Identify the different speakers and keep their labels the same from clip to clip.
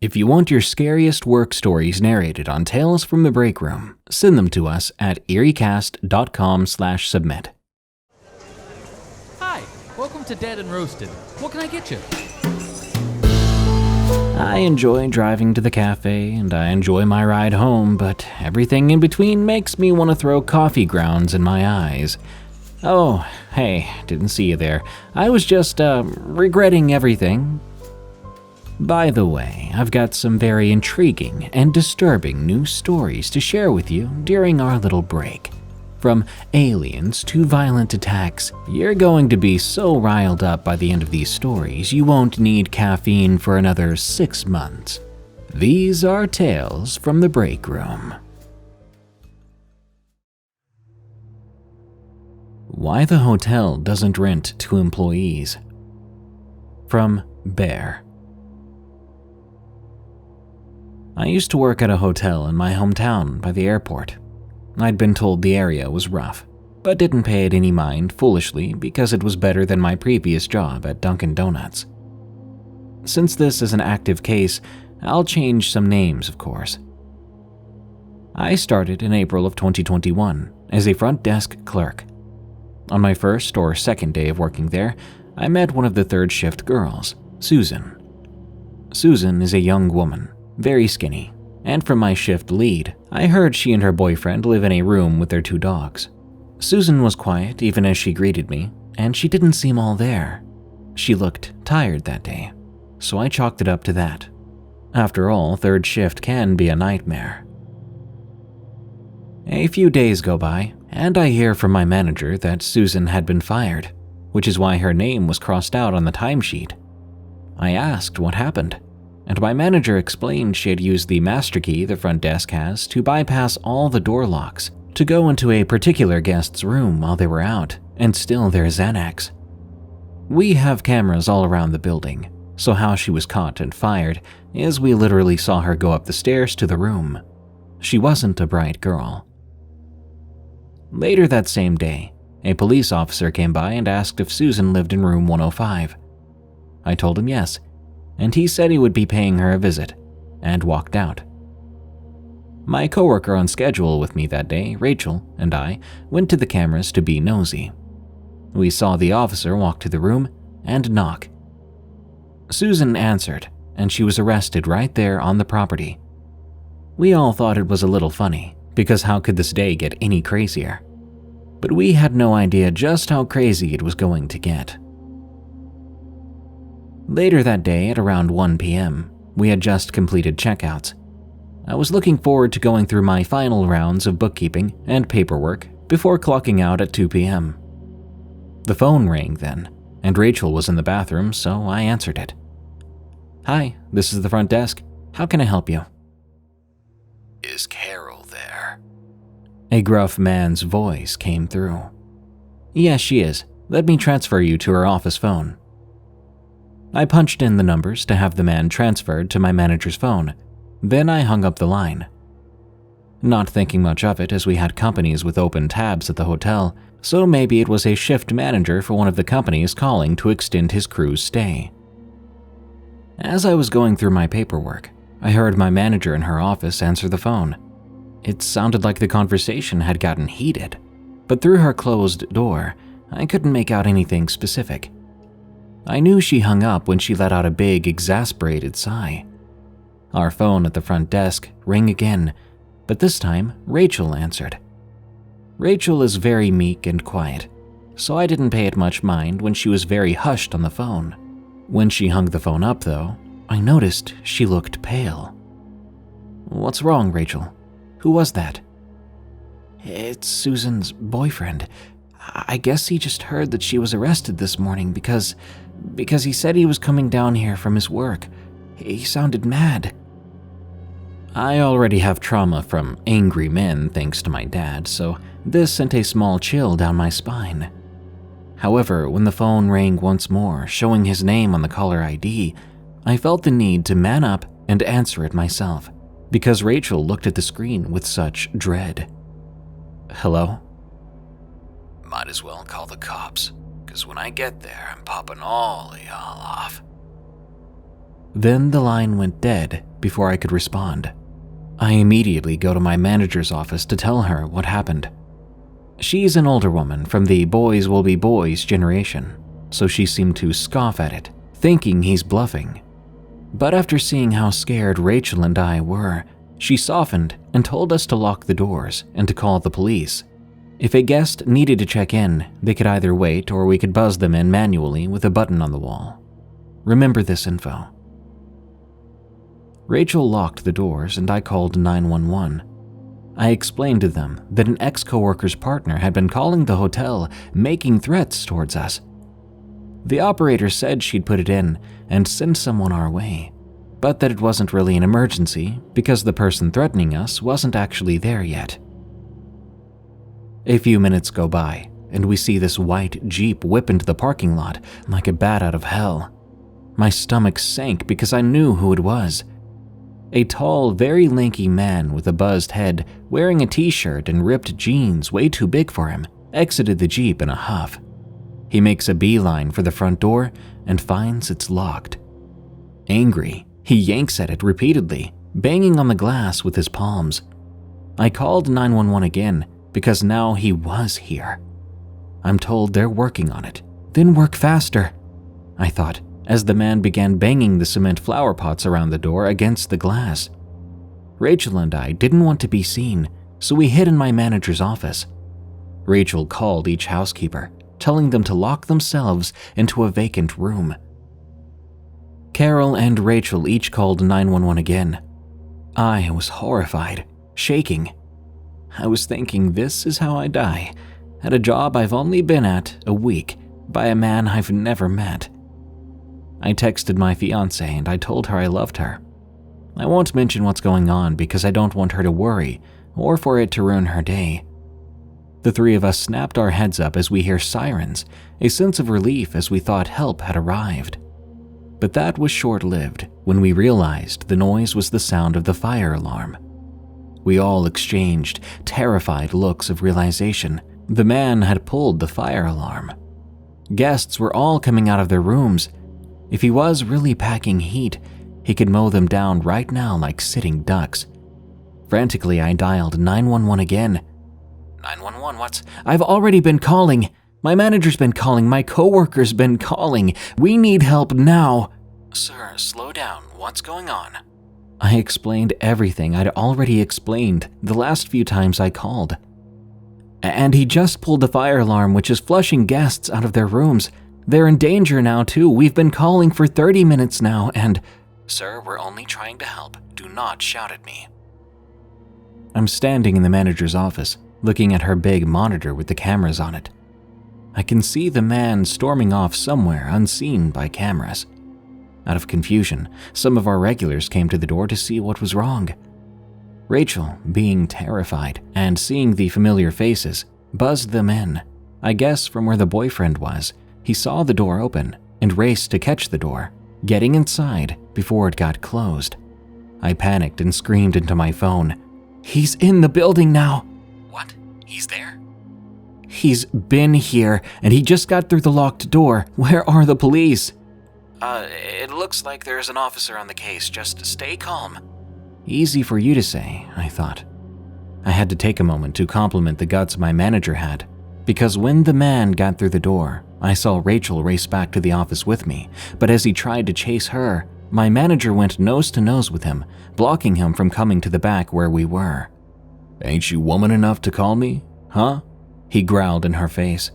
Speaker 1: If you want your scariest work stories narrated on Tales from the Break Room, send them to us at eeriecast.com/submit.
Speaker 2: Hi, welcome to Dead and Roasted. What can I get you?
Speaker 1: I enjoy driving to the cafe and I enjoy my ride home, but everything in between makes me want to throw coffee grounds in my eyes. Oh, hey, didn't see you there. I was just, regretting everything. By the way, I've got some very intriguing and disturbing new stories to share with you during our little break. From aliens to violent attacks, you're going to be so riled up by the end of these stories you won't need caffeine for another 6 months. These are Tales from the Break Room. Why the hotel doesn't rent to employees. From Bear. I used to work at a hotel in my hometown by the airport. I'd been told the area was rough, but didn't pay it any mind foolishly because it was better than my previous job at Dunkin' Donuts. Since this is an active case, I'll change some names, of course. I started in April of 2021 as a front desk clerk. On my first or second day of working there, I met one of the third shift girls, Susan. Susan is a young woman, very skinny, and from my shift lead, I heard she and her boyfriend live in a room with their 2 dogs. Susan was quiet even as she greeted me, and she didn't seem all there. She looked tired that day, so I chalked it up to that. After all, third shift can be a nightmare. A few days go by, and I hear from my manager that Susan had been fired, which is why her name was crossed out on the timesheet. I asked what happened, and my manager explained she had used the master key the front desk has to bypass all the door locks to go into a particular guest's room while they were out and steal their Xanax. We have cameras all around the building, so how she was caught and fired is we literally saw her go up the stairs to the room. She wasn't a bright girl. Later that same day, a police officer came by and asked if Susan lived in room 105. I told him yes, and he said he would be paying her a visit, and walked out. My coworker on schedule with me that day, Rachel, and I went to the cameras to be nosy. We saw the officer walk to the room and knock. Susan answered, and she was arrested right there on the property. We all thought it was a little funny, because how could this day get any crazier? But we had no idea just how crazy it was going to get. Later that day at around 1 p.m., we had just completed checkouts. I was looking forward to going through my final rounds of bookkeeping and paperwork before clocking out at 2 p.m. The phone rang then, and Rachel was in the bathroom, so I answered it. "Hi, this is the front desk. How can I help you?"
Speaker 3: "Is Carol there?"
Speaker 1: A gruff man's voice came through. "Yes, she is. Let me transfer you to her office phone." I punched in the numbers to have the man transferred to my manager's phone. Then I hung up the line. Not thinking much of it as we had companies with open tabs at the hotel, so maybe it was a shift manager for one of the companies calling to extend his crew's stay. As I was going through my paperwork, I heard my manager in her office answer the phone. It sounded like the conversation had gotten heated, but through her closed door, I couldn't make out anything specific. I knew she hung up when she let out a big, exasperated sigh. Our phone at the front desk rang again, but this time Rachel answered. Rachel is very meek and quiet, so I didn't pay it much mind when she was very hushed on the phone. When she hung the phone up, though, I noticed she looked pale. "What's wrong, Rachel? Who was that?" "It's Susan's boyfriend. I guess he just heard that she was arrested this morning because he said he was coming down here from his work. He sounded mad." I already have trauma from angry men thanks to my dad, so this sent a small chill down my spine. However, when the phone rang once more, showing his name on the caller ID, I felt the need to man up and answer it myself, because Rachel looked at the screen with such dread. "Hello?"
Speaker 3: "Might as well call the cops, 'cause when I get there, I'm popping all of y'all off."
Speaker 1: Then the line went dead before I could respond. I immediately go to my manager's office to tell her what happened. She's an older woman from the boys will be boys generation, so she seemed to scoff at it, thinking he's bluffing. But after seeing how scared Rachel and I were, she softened and told us to lock the doors and to call the police. If a guest needed to check in, they could either wait or we could buzz them in manually with a button on the wall. Remember this info. Rachel locked the doors and I called 911. I explained to them that an ex-coworker's partner had been calling the hotel, making threats towards us. The operator said she'd put it in and send someone our way, but that it wasn't really an emergency because the person threatening us wasn't actually there yet. A few minutes go by, and we see this white Jeep whip into the parking lot like a bat out of hell. My stomach sank because I knew who it was. A tall, very lanky man with a buzzed head, wearing a t-shirt and ripped jeans way too big for him, exited the Jeep in a huff. He makes a beeline for the front door and finds it's locked. Angry, he yanks at it repeatedly, banging on the glass with his palms. I called 911 again because now he was here. I'm told they're working on it. Then work faster, I thought, as the man began banging the cement flower pots around the door against the glass. Rachel and I didn't want to be seen, so we hid in my manager's office. Rachel called each housekeeper, telling them to lock themselves into a vacant room. Carol and Rachel each called 911 again. I was horrified, shaking. I was thinking this is how I die, at a job I've only been at a week, by a man I've never met. I texted my fiancée and I told her I loved her. I won't mention what's going on because I don't want her to worry or for it to ruin her day. The three of us snapped our heads up as we hear sirens, a sense of relief as we thought help had arrived. But that was short-lived when we realized the noise was the sound of the fire alarm. We all exchanged terrified looks of realization. The man had pulled the fire alarm. Guests were all coming out of their rooms. If he was really packing heat, he could mow them down right now like sitting ducks. Frantically, I dialed 911 again. 911, what's... I've already been calling. My manager's been calling. My coworker's been calling. We need help now.
Speaker 3: Sir, slow down. What's going on?
Speaker 1: I explained everything I'd already explained the last few times I called. And he just pulled the fire alarm, which is flushing guests out of their rooms. They're in danger now, too. We've been calling for 30 minutes now, and...
Speaker 3: Sir, we're only trying to help. Do not shout at me.
Speaker 1: I'm standing in the manager's office, looking at her big monitor with the cameras on it. I can see the man storming off somewhere unseen by cameras. Out of confusion, some of our regulars came to the door to see what was wrong. Rachel, being terrified and seeing the familiar faces, buzzed them in. I guess from where the boyfriend was, he saw the door open and raced to catch the door, getting inside before it got closed. I panicked and screamed into my phone, "He's in the building now!"
Speaker 3: What? He's there?
Speaker 1: He's been here, and he just got through the locked door. Where are the police?
Speaker 3: It looks like there's an officer on the case. Just stay calm.
Speaker 1: Easy for you to say, I thought. I had to take a moment to compliment the guts my manager had, because when the man got through the door, I saw Rachel race back to the office with me, but as he tried to chase her, my manager went nose to nose with him, blocking him from coming to the back where we were. "Ain't you woman enough to call me, huh?" he growled in her face.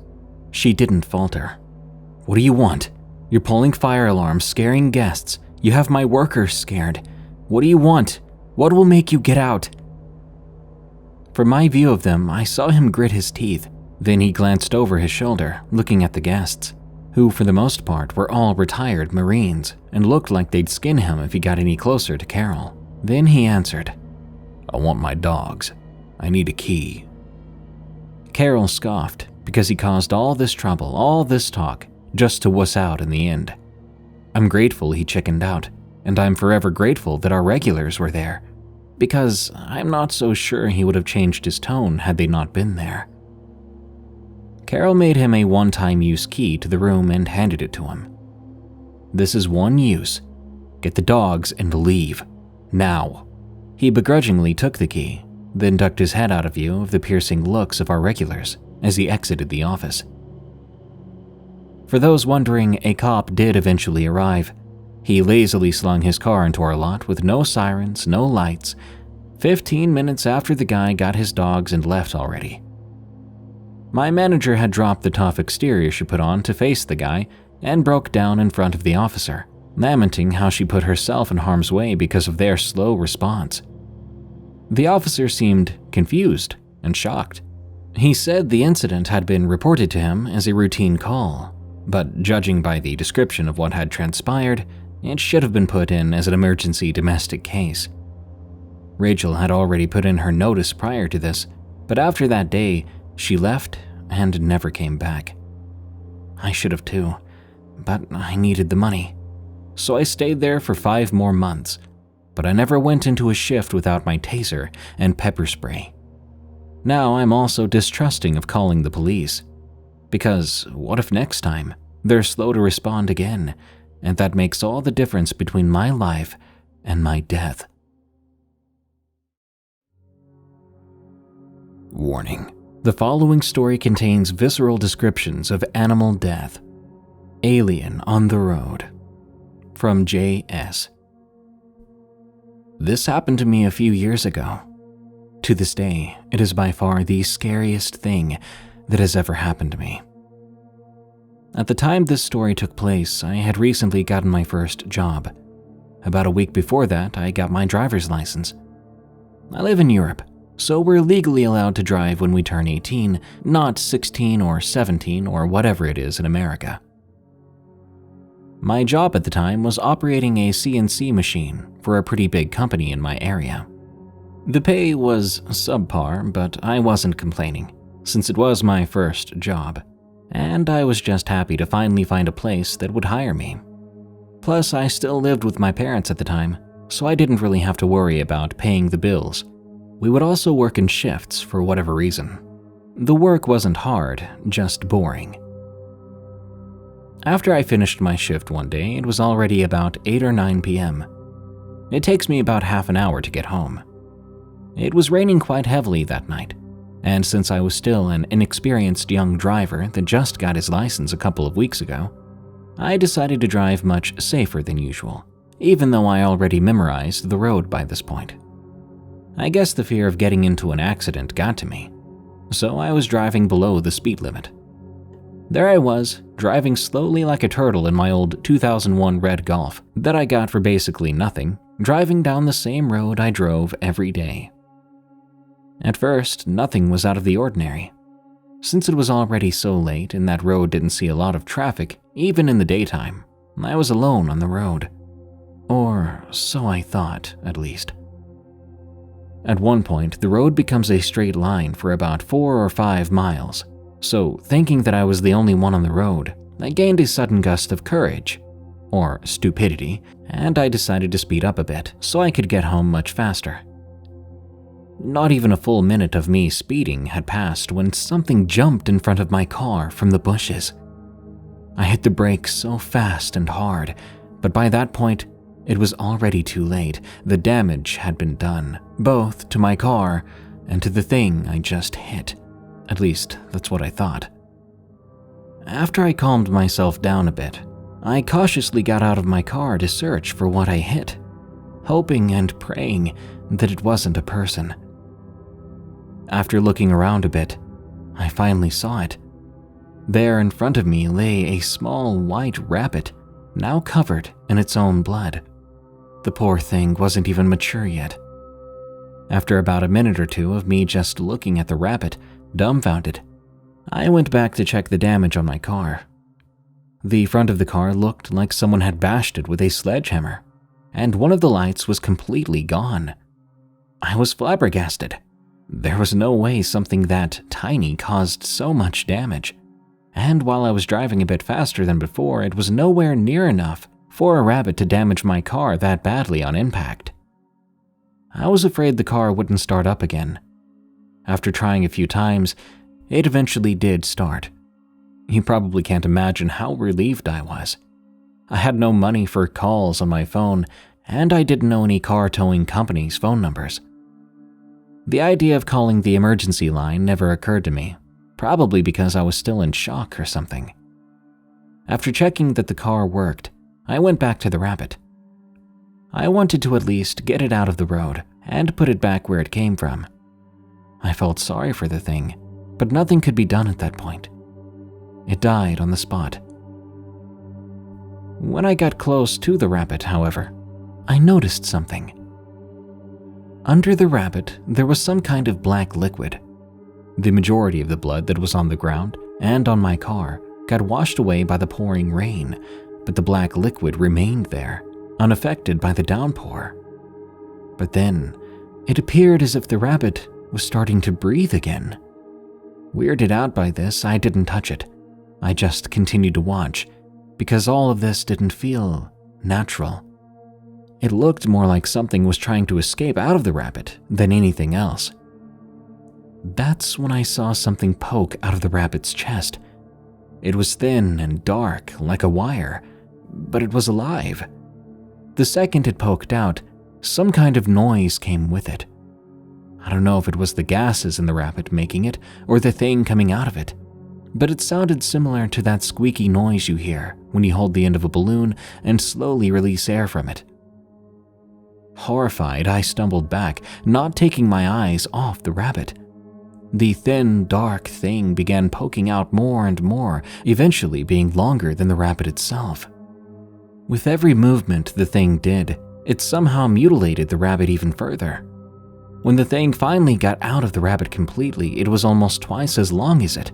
Speaker 1: She didn't falter. "What do you want? You're pulling fire alarms, scaring guests. You have my workers scared. What do you want? What will make you get out?" From my view of them, I saw him grit his teeth. Then he glanced over his shoulder, looking at the guests, who for the most part were all retired Marines and looked like they'd skin him if he got any closer to Carol. Then he answered, "I want my dogs. I need a key." Carol scoffed because he caused all this trouble, all this talk, just to wuss out in the end. I'm grateful he chickened out, and I'm forever grateful that our regulars were there, because I'm not so sure he would have changed his tone had they not been there. Carol made him a one-time use key to the room and handed it to him. "This is one use. Get the dogs and leave. Now. He begrudgingly took the key, then ducked his head out of view of the piercing looks of our regulars as he exited the office. For those wondering, a cop did eventually arrive. He lazily slung his car into our lot with no sirens, no lights, 15 minutes after the guy got his dogs and left already. My manager had dropped the tough exterior she put on to face the guy and broke down in front of the officer, lamenting how she put herself in harm's way because of their slow response. The officer seemed confused and shocked. He said the incident had been reported to him as a routine call, but judging by the description of what had transpired, it should have been put in as an emergency domestic case. Rachel had already put in her notice prior to this, but after that day, she left and never came back. I should have too, but I needed the money. So I stayed there for 5 more months, but I never went into a shift without my taser and pepper spray. Now I'm also distrusting of calling the police, because what if next time they're slow to respond again, and that makes all the difference between my life and my death. Warning: the following story contains visceral descriptions of animal death. Alien on the road. From J.S. This happened to me a few years ago. To this day, it is by far the scariest thing that has ever happened to me. At the time this story took place, I had recently gotten my first job. About a week before that, I got my driver's license. I live in Europe, so we're legally allowed to drive when we turn 18, not 16 or 17 or whatever it is in America. My job at the time was operating a CNC machine for a pretty big company in my area. The pay was subpar, but I wasn't complaining, since it was my first job, and I was just happy to finally find a place that would hire me. Plus, I still lived with my parents at the time, so I didn't really have to worry about paying the bills. We would also work in shifts for whatever reason. The work wasn't hard, just boring. After I finished my shift one day, it was already about 8 or 9 p.m. It takes me about half an hour to get home. It was raining quite heavily that night, and since I was still an inexperienced young driver that just got his license a couple of weeks ago, I decided to drive much safer than usual, even though I already memorized the road by this point. I guess the fear of getting into an accident got to me, so I was driving below the speed limit. There I was, driving slowly like a turtle in my old 2001 red Golf that I got for basically nothing, driving down the same road I drove every day. At first, nothing was out of the ordinary. Since it was already so late and that road didn't see a lot of traffic, even in the daytime, I was alone on the road. Or so I thought, at least. At one point, the road becomes a straight line for about 4 or 5 miles, so thinking that I was the only one on the road, I gained a sudden gust of courage, or stupidity, and I decided to speed up a bit so I could get home much faster. Not even a full minute of me speeding had passed when something jumped in front of my car from the bushes. I hit the brakes so fast and hard, but by that point, it was already too late. The damage had been done, both to my car and to the thing I just hit. At least, that's what I thought. After I calmed myself down a bit, I cautiously got out of my car to search for what I hit, hoping and praying that it wasn't a person. After looking around a bit, I finally saw it. There in front of me lay a small white rabbit, now covered in its own blood. The poor thing wasn't even mature yet. After about a minute or two of me just looking at the rabbit, dumbfounded, I went back to check the damage on my car. The front of the car looked like someone had bashed it with a sledgehammer, and one of the lights was completely gone. I was flabbergasted. There was no way something that tiny caused so much damage, and while I was driving a bit faster than before, it was nowhere near enough for a rabbit to damage my car that badly on impact. I was afraid the car wouldn't start up again. After trying a few times, it eventually did start. You probably can't imagine how relieved I was. I had no money for calls on my phone, and I didn't know any car towing companies' phone numbers. The idea of calling the emergency line never occurred to me, probably because I was still in shock or something. After checking that the car worked, I went back to the rabbit. I wanted to at least get it out of the road and put it back where it came from. I felt sorry for the thing, but nothing could be done at that point. It died on the spot. When I got close to the rabbit, however, I noticed something. Under the rabbit, there was some kind of black liquid. The majority of the blood that was on the ground and on my car got washed away by the pouring rain, but the black liquid remained there, unaffected by the downpour. But then, it appeared as if the rabbit was starting to breathe again. Weirded out by this, I didn't touch it. I just continued to watch, because all of this didn't feel natural. It looked more like something was trying to escape out of the rabbit than anything else. That's when I saw something poke out of the rabbit's chest. It was thin and dark, like a wire, but it was alive. The second it poked out, some kind of noise came with it. I don't know if it was the gases in the rabbit making it or the thing coming out of it, but it sounded similar to that squeaky noise you hear when you hold the end of a balloon and slowly release air from it. Horrified, I stumbled back, not taking my eyes off the rabbit. The thin, dark thing began poking out more and more, eventually being longer than the rabbit itself. With every movement the thing did, it somehow mutilated the rabbit even further. When the thing finally got out of the rabbit completely, it was almost twice as long as it.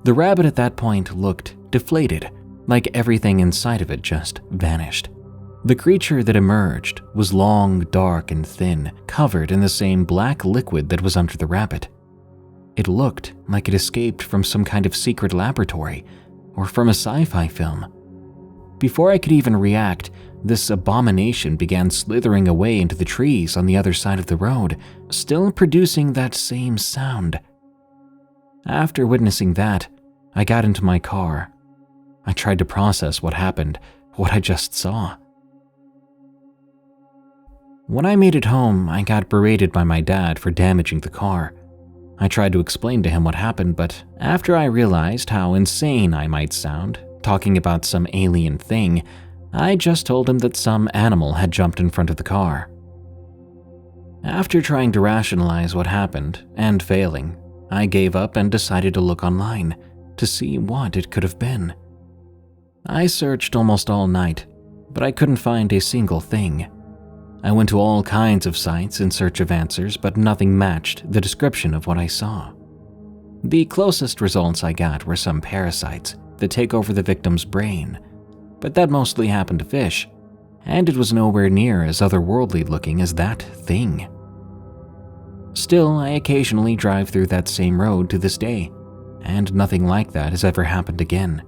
Speaker 1: The rabbit at that point looked deflated, like everything inside of it just vanished. The creature that emerged was long, dark, and thin, covered in the same black liquid that was under the rabbit. It looked like it escaped from some kind of secret laboratory or from a sci-fi film. Before I could even react, this abomination began slithering away into the trees on the other side of the road, still producing that same sound. After witnessing that, I got into my car. I tried to process what happened, what I just saw. When I made it home, I got berated by my dad for damaging the car. I tried to explain to him what happened, but after I realized how insane I might sound, talking about some alien thing, I just told him that some animal had jumped in front of the car. After trying to rationalize what happened and failing, I gave up and decided to look online to see what it could have been. I searched almost all night, but I couldn't find a single thing. I went to all kinds of sites in search of answers, but nothing matched the description of what I saw. The closest results I got were some parasites that take over the victim's brain, but that mostly happened to fish, and it was nowhere near as otherworldly looking as that thing. Still, I occasionally drive through that same road to this day, and nothing like that has ever happened again.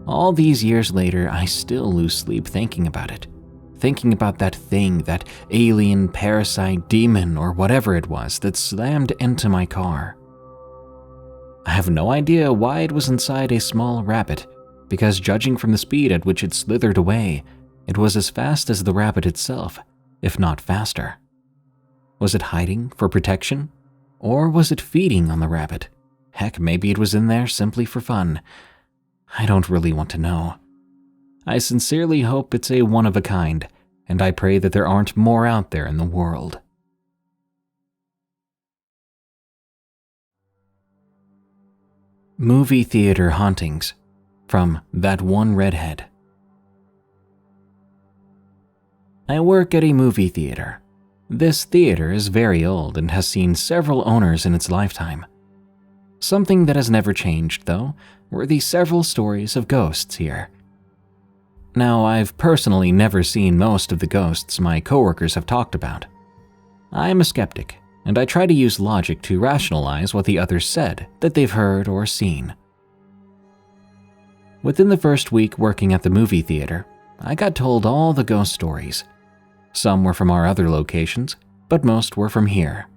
Speaker 1: All these years later, I still lose sleep thinking about it. Thinking about that thing, that alien, parasite, demon, or whatever it was that slammed into my car. I have no idea why it was inside a small rabbit, because judging from the speed at which it slithered away, it was as fast as the rabbit itself, if not faster. Was it hiding for protection? Or was it feeding on the rabbit? Heck, maybe it was in there simply for fun. I don't really want to know. I sincerely hope it's a one-of-a-kind, and I pray that there aren't more out there in the world. Movie Theater Hauntings, from That One Redhead. I work at a movie theater. This theater is very old and has seen several owners in its lifetime. Something that has never changed, though, were the several stories of ghosts here. Now, I've personally never seen most of the ghosts my coworkers have talked about. I am a skeptic, and I try to use logic to rationalize what the others said that they've heard or seen. Within the first week working at the movie theater, I got told all the ghost stories. Some were from our other locations, but most were from here.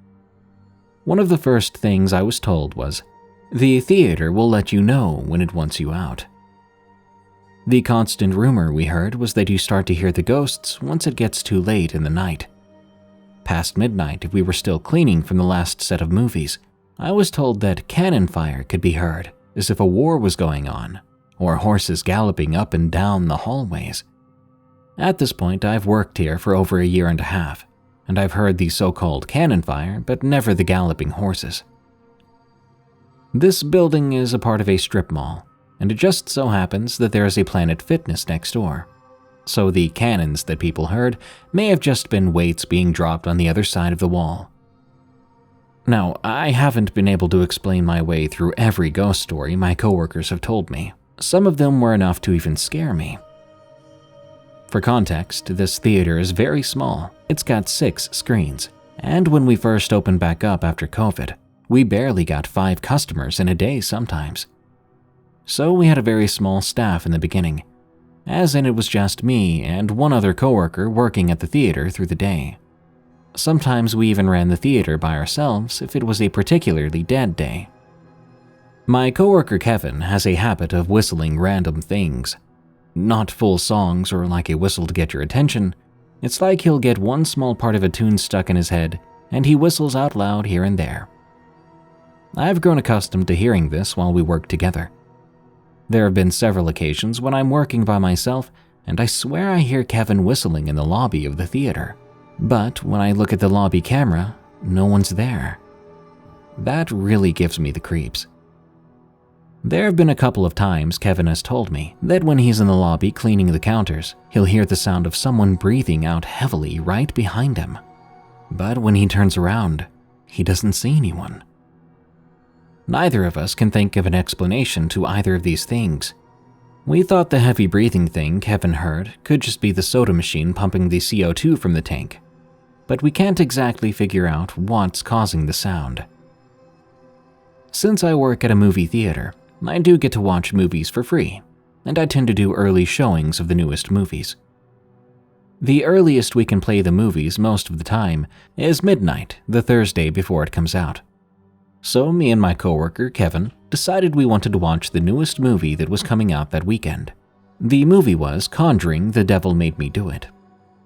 Speaker 1: One of the first things I was told was, "The theater will let you know when it wants you out." The constant rumor we heard was that you start to hear the ghosts once it gets too late in the night. Past midnight, if we were still cleaning from the last set of movies, I was told that cannon fire could be heard, as if a war was going on, or horses galloping up and down the hallways. At this point, I've worked here for over a year and a half, and I've heard the so-called cannon fire, but never the galloping horses. This building is a part of a strip mall, and it just so happens that there is a Planet Fitness next door. So the cannons that people heard may have just been weights being dropped on the other side of the wall. Now, I haven't been able to explain my way through every ghost story my coworkers have told me. Some of them were enough to even scare me. For context, this theater is very small. It's got 6 screens, and when we first opened back up after COVID, we barely got 5 customers in a day sometimes. So we had a very small staff in the beginning, as in it was just me and one other coworker working at the theater through the day. Sometimes we even ran the theater by ourselves if it was a particularly dead day. My coworker Kevin has a habit of whistling random things. Not full songs or like a whistle to get your attention. It's like he'll get one small part of a tune stuck in his head and he whistles out loud here and there. I've grown accustomed to hearing this while we work together. There have been several occasions when I'm working by myself and I swear I hear Kevin whistling in the lobby of the theater. But when I look at the lobby camera, no one's there. That really gives me the creeps. There have been a couple of times Kevin has told me that when he's in the lobby cleaning the counters, he'll hear the sound of someone breathing out heavily right behind him. But when he turns around, he doesn't see anyone. Neither of us can think of an explanation to either of these things. We thought the heavy breathing thing Kevin heard could just be the soda machine pumping the CO2 from the tank, but we can't exactly figure out what's causing the sound. Since I work at a movie theater, I do get to watch movies for free, and I tend to do early showings of the newest movies. The earliest we can play the movies most of the time is midnight, the Thursday before it comes out. So me and my coworker, Kevin, decided we wanted to watch the newest movie that was coming out that weekend. The movie was Conjuring: The Devil Made Me Do It.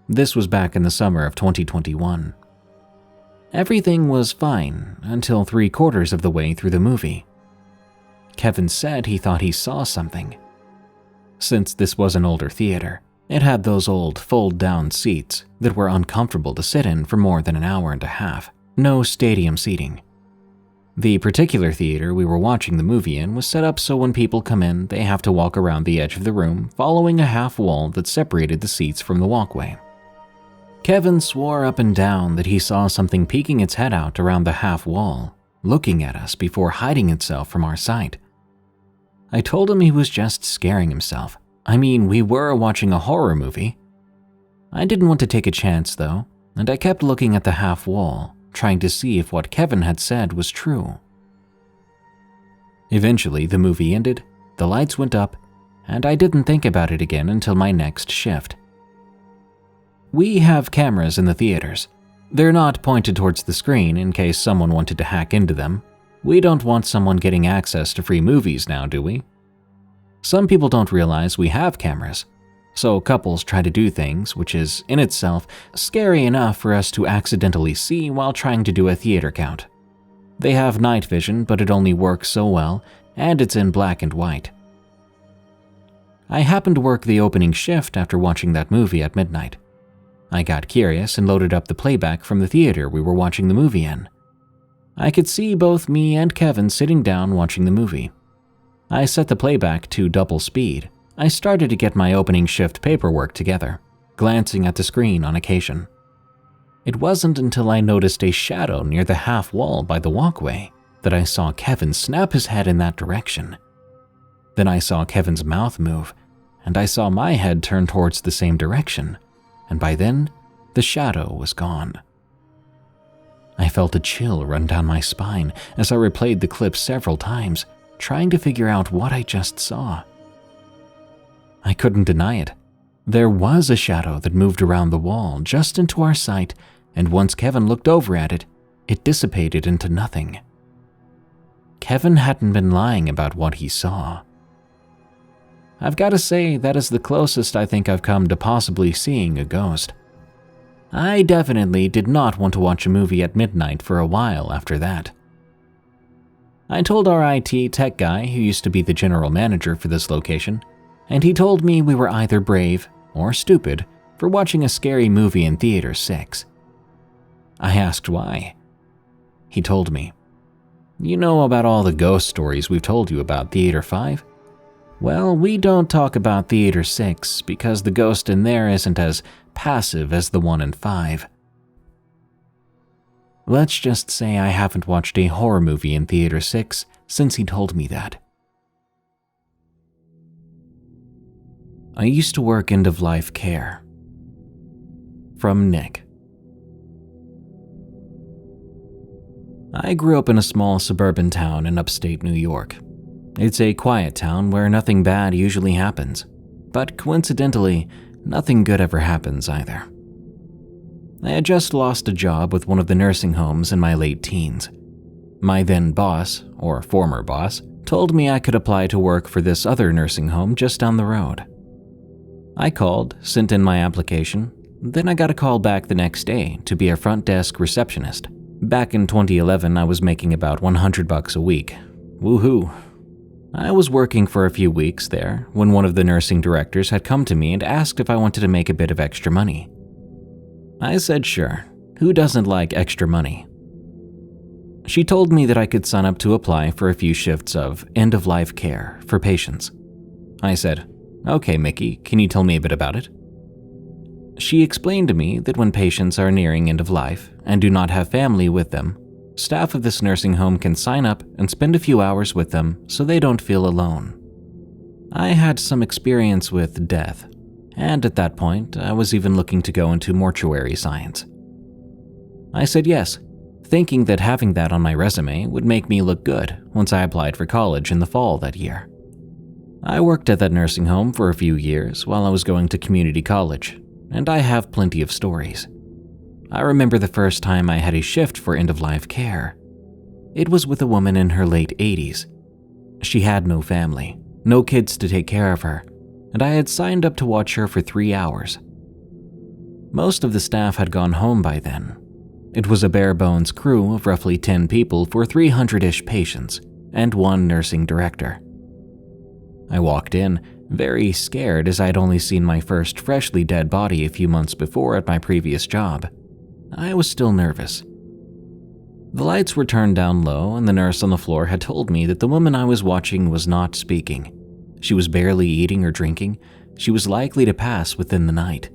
Speaker 1: This was back in the summer of 2021. Everything was fine until 3/4 of the way through the movie. Kevin said he thought he saw something. Since this was an older theater, it had those old fold-down seats that were uncomfortable to sit in for more than an hour and a half. No stadium seating. The particular theater we were watching the movie in was set up so when people come in, they have to walk around the edge of the room, following a half wall that separated the seats from the walkway. Kevin swore up and down that he saw something peeking its head out around the half wall, looking at us before hiding itself from our sight. I told him he was just scaring himself. I mean, we were watching a horror movie. I didn't want to take a chance though, and I kept looking at the half wall, trying to see if what Kevin had said was true. Eventually, the movie ended, the lights went up, and I didn't think about it again until my next shift. We have cameras in the theaters. They're not pointed towards the screen in case someone wanted to hack into them. We don't want someone getting access to free movies now, do we? Some people don't realize we have cameras, so couples try to do things, which is, in itself, scary enough for us to accidentally see while trying to do a theater count. They have night vision, but it only works so well, and it's in black and white. I happened to work the opening shift after watching that movie at midnight. I got curious and loaded up the playback from the theater we were watching the movie in. I could see both me and Kevin sitting down watching the movie. I set the playback to double speed. I started to get my opening shift paperwork together, glancing at the screen on occasion. It wasn't until I noticed a shadow near the half wall by the walkway that I saw Kevin snap his head in that direction. Then I saw Kevin's mouth move, and I saw my head turn towards the same direction, and by then, the shadow was gone. I felt a chill run down my spine as I replayed the clip several times, trying to figure out what I just saw. I couldn't deny it. There was a shadow that moved around the wall just into our sight, and once Kevin looked over at it, it dissipated into nothing. Kevin hadn't been lying about what he saw. I've got to say that is the closest I think I've come to possibly seeing a ghost. I definitely did not want to watch a movie at midnight for a while after that. I told our IT tech guy, who used to be the general manager for this location, and he told me we were either brave or stupid for watching a scary movie in Theater 6. I asked why. He told me, "You know about all the ghost stories we've told you about Theater 5? Well, we don't talk about Theater 6 because the ghost in there isn't as passive as the one in 5. Let's just say I haven't watched a horror movie in Theater 6 since he told me that. I used to work end-of-life care. From Nick. I grew up in a small suburban town in upstate New York. It's a quiet town where nothing bad usually happens, but coincidentally, nothing good ever happens either. I had just lost a job with one of the nursing homes in my late teens. My then boss, or former boss, told me I could apply to work for this other nursing home just down the road. I called, sent in my application, then I got a call back the next day to be a front desk receptionist. Back in 2011, I was making about $100 a week. Woohoo! I was working for a few weeks there when one of the nursing directors had come to me and asked if I wanted to make a bit of extra money. I said sure, who doesn't like extra money? She told me that I could sign up to apply for a few shifts of end-of-life care for patients. I said, "Okay, Mickey, can you tell me a bit about it?" She explained to me that when patients are nearing end of life and do not have family with them, staff of this nursing home can sign up and spend a few hours with them so they don't feel alone. I had some experience with death, and at that point, I was even looking to go into mortuary science. I said yes, thinking that having that on my resume would make me look good once I applied for college in the fall that year. I worked at that nursing home for a few years while I was going to community college, and I have plenty of stories. I remember the first time I had a shift for end-of-life care. It was with a woman in her late 80s. She had no family, no kids to take care of her, and I had signed up to watch her for 3 hours. Most of the staff had gone home by then. It was a bare-bones crew of roughly 10 people for 300-ish patients and one nursing director. I walked in, very scared as I had only seen my first freshly dead body a few months before at my previous job. I was still nervous. The lights were turned down low and the nurse on the floor had told me that the woman I was watching was not speaking. She was barely eating or drinking. She was likely to pass within the night.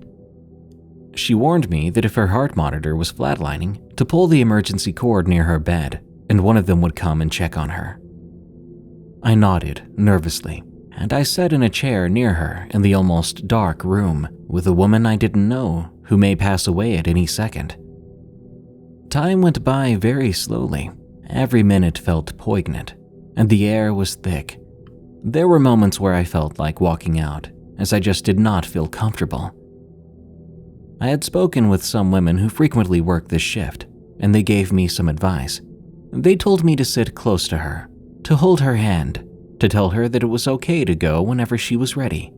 Speaker 1: She warned me that if her heart monitor was flatlining, to pull the emergency cord near her bed and one of them would come and check on her. I nodded nervously, and I sat in a chair near her in the almost dark room with a woman I didn't know who may pass away at any second. Time went by very slowly. Every minute felt poignant, and the air was thick. There were moments where I felt like walking out, as I just did not feel comfortable. I had spoken with some women who frequently work this shift, and they gave me some advice. They told me to sit close to her, to hold her hand, to tell her that it was okay to go whenever she was ready.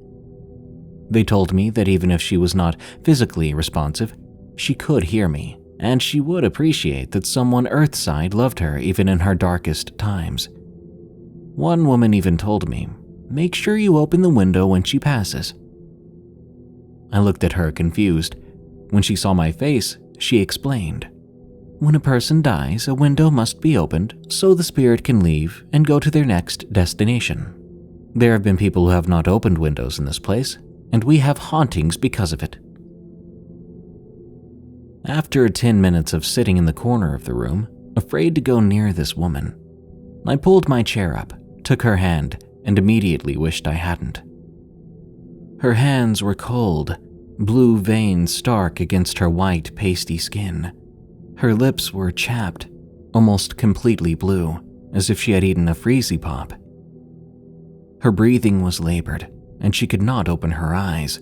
Speaker 1: They told me that even if she was not physically responsive, she could hear me, and she would appreciate that someone Earthside loved her even in her darkest times. One woman even told me, "Make sure you open the window when she passes." I looked at her confused. When she saw my face, she explained, "When a person dies, a window must be opened so the spirit can leave and go to their next destination. There have been people who have not opened windows in this place, and we have hauntings because of it." After 10 minutes of sitting in the corner of the room, afraid to go near this woman, I pulled my chair up, took her hand, and immediately wished I hadn't. Her hands were cold, blue veins stark against her white, pasty skin. Her lips were chapped, almost completely blue, as if she had eaten a Freezy Pop. Her breathing was labored, and she could not open her eyes.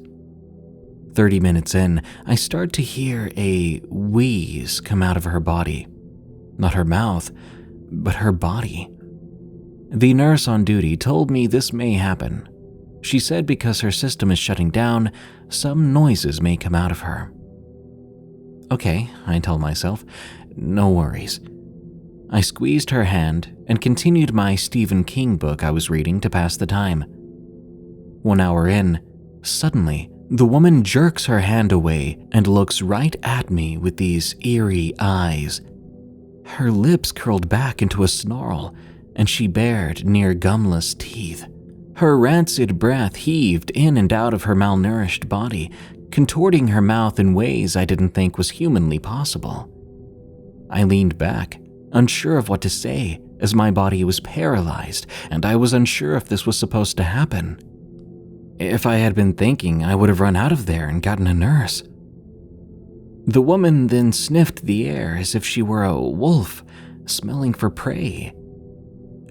Speaker 1: 30 minutes in, I start to hear a wheeze come out of her body. Not her mouth, but her body. The nurse on duty told me this may happen. She said because her system is shutting down, some noises may come out of her. Okay, I tell myself, no worries. I squeezed her hand and continued my Stephen King book I was reading to pass the time. 1 hour in, suddenly, the woman jerks her hand away and looks right at me with these eerie eyes. Her lips curled back into a snarl, and she bared near gumless teeth. Her rancid breath heaved in and out of her malnourished body, contorting her mouth in ways I didn't think was humanly possible. I leaned back, unsure of what to say, as my body was paralyzed, and I was unsure if this was supposed to happen. If I had been thinking, I would have run out of there and gotten a nurse. The woman then sniffed the air as if she were a wolf, smelling for prey.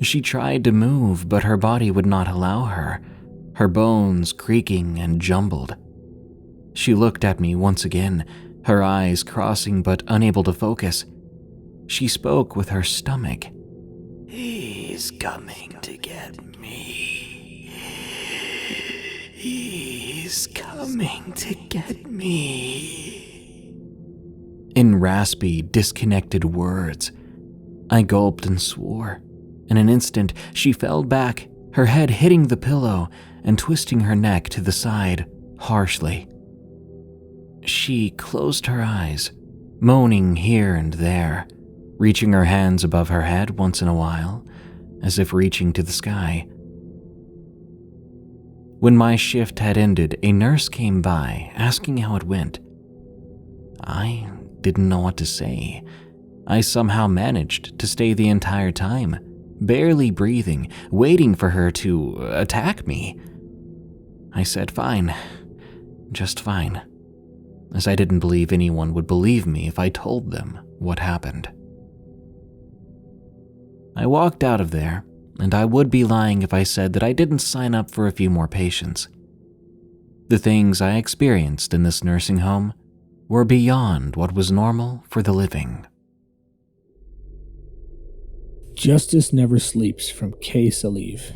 Speaker 1: She tried to move, but her body would not allow her bones creaking and jumbled. She looked at me once again, her eyes crossing but unable to focus. She spoke with her stomach.
Speaker 3: He's coming to get me. He's coming to get me.
Speaker 1: In raspy, disconnected words. I gulped and swore. In an instant, she fell back, her head hitting the pillow and twisting her neck to the side, harshly. She closed her eyes, moaning here and there, reaching her hands above her head once in a while, as if reaching to the sky. When my shift had ended, a nurse came by, asking how it went. I didn't know what to say. I somehow managed to stay the entire time, barely breathing, waiting for her to attack me. I said fine, just fine, as I didn't believe anyone would believe me if I told them what happened. I walked out of there, and I would be lying if I said that I didn't sign up for a few more patients. The things I experienced in this nursing home were beyond what was normal for the living.
Speaker 4: Justice Never Sleeps from K. Saliv.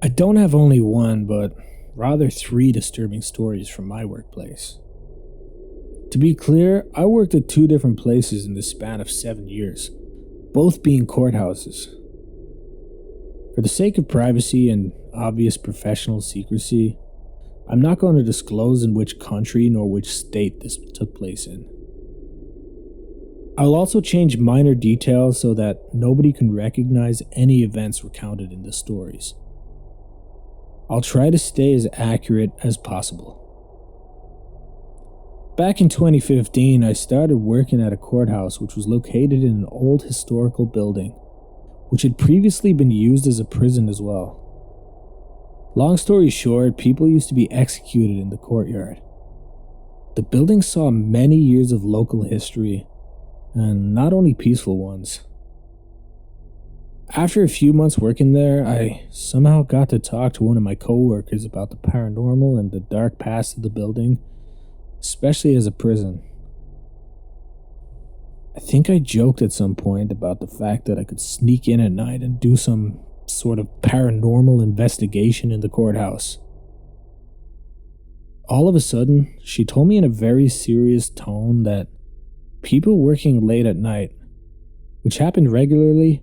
Speaker 4: I don't have only one, but rather 3 disturbing stories from my workplace. To be clear, I worked at 2 different places in the span of 7 years, both being courthouses. For the sake of privacy and obvious professional secrecy, I'm not going to disclose in which country nor which state this took place in. I'll also change minor details so that nobody can recognize any events recounted in the stories. I'll try to stay as accurate as possible. Back in 2015, I started working at a courthouse which was located in an old historical building, which had previously been used as a prison as well. Long story short, people used to be executed in the courtyard. The building saw many years of local history, and not only peaceful ones. After a few months working there, I somehow got to talk to one of my coworkers about the paranormal and the dark past of the building, especially as a prison. I think I joked at some point about the fact that I could sneak in at night and do some sort of paranormal investigation in the courthouse. All of a sudden, she told me in a very serious tone that people working late at night, which happened regularly,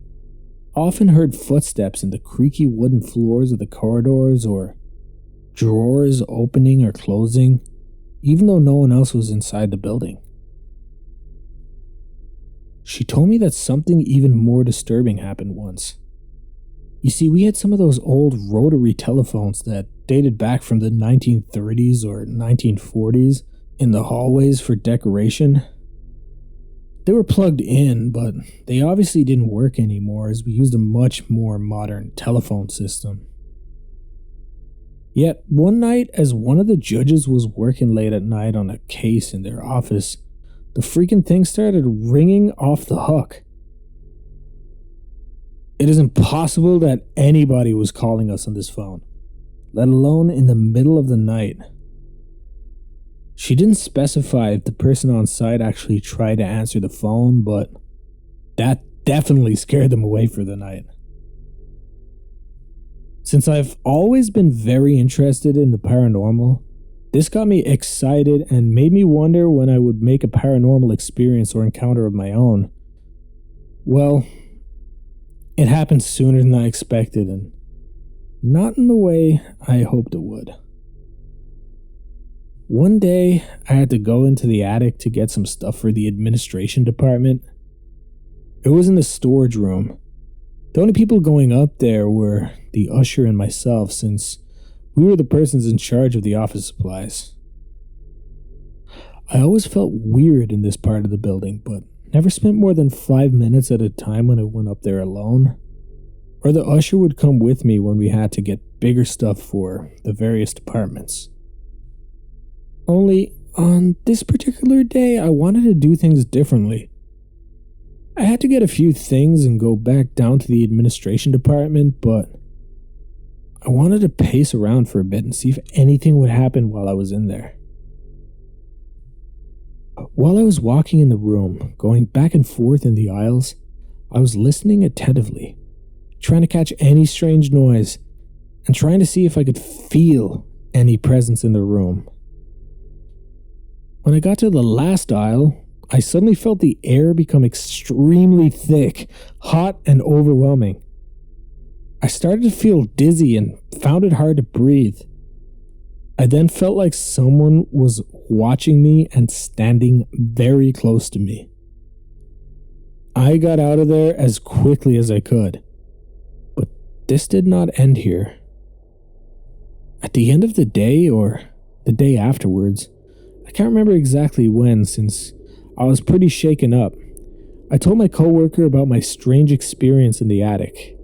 Speaker 4: often heard footsteps in the creaky wooden floors of the corridors or drawers opening or closing, even though no one else was inside the building. She told me that something even more disturbing happened once. You see, we had some of those old rotary telephones that dated back from the 1930s or 1940s in the hallways for decoration. They were plugged in, but they obviously didn't work anymore as we used a much more modern telephone system. Yet, one night, as one of the judges was working late at night on a case in their office, the freaking thing started ringing off the hook. It is impossible that anybody was calling us on this phone, let alone in the middle of the night. She didn't specify if the person on site actually tried to answer the phone, but that definitely scared them away for the night. Since I've always been very interested in the paranormal, this got me excited and made me wonder when I would make a paranormal experience or encounter of my own. Well, it happened sooner than I expected, and not in the way I hoped it would. One day, I had to go into the attic to get some stuff for the administration department. It was in the storage room. The only people going up there were the usher and myself, since we were the persons in charge of the office supplies. I always felt weird in this part of the building, but never spent more than 5 minutes at a time when I went up there alone, or the usher would come with me when we had to get bigger stuff for the various departments. Only, on this particular day, I wanted to do things differently. I had to get a few things and go back down to the administration department, but I wanted to pace around for a bit and see if anything would happen while I was in there. While I was walking in the room, going back and forth in the aisles, I was listening attentively, trying to catch any strange noise, and trying to see if I could feel any presence in the room. When I got to the last aisle, I suddenly felt the air become extremely thick, hot, and overwhelming. I started to feel dizzy and found it hard to breathe. I then felt like someone was watching me and standing very close to me. I got out of there as quickly as I could, but this did not end here. At the end of the day, or the day afterwards, I can't remember exactly when, since I was pretty shaken up, I told my coworker about my strange experience in the attic.